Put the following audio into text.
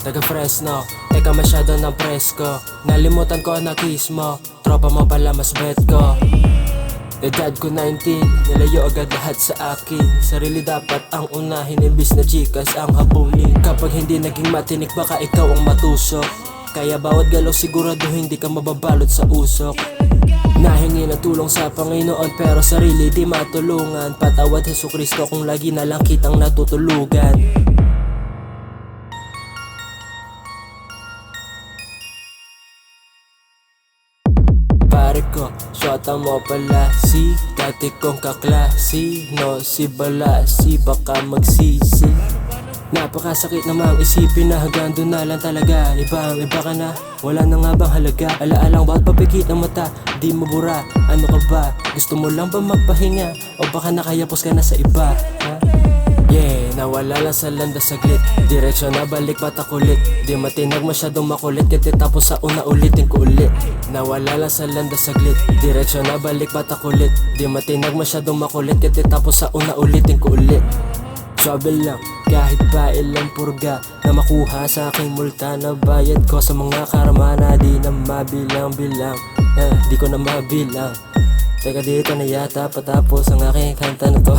taga Fresno, teka masyado ng presko. Nalimutan ko na kiss mo, tropa mo pala mas bet ko. Edad ko 19, nilayo agad lahat sa akin. Sarili dapat ang unahin, imbis na chikas ang habulin. Kapag hindi naging matinik, baka ikaw ang matusok. Kaya bawat galaw sigurado hindi ka mababalot sa usok. Nahingi ng tulong sa Panginoon pero sarili di matulungan. Patawad Jesucristo kung lagi na lang kitang natutulugan. Pare ko, syota mo pala si dati kong kaklase. No, si Balasi, baka magsisi. Napakasakit namang isipin na hanggang doon na lang talaga. Iba ka na, wala na nga bang halaga. Alaalang bawat papikit ng mata, di mo bura. Ano ka ba? Gusto mo lang ba magpahinga? O baka nakayapos ka na sa iba, ha? Yeah, nawala lang sa landas saglit. Direksyon na balik patakulit. Di matinag masyadong makulit, kaya tapos sa una ulitin ko ulit. Nawala lang sa landas saglit. Direksyon na balik patakulit. Di matinag masyadong makulit, kaya tapos sa una ulitin ko ulit. Trouble lang, kahit pa ilang purga na makuha sa aking multa na bayad ko sa mga karma na di na mabilang-bilang. Di ko na mabilang. Teka dito na yata patapos ang aking kanta na to.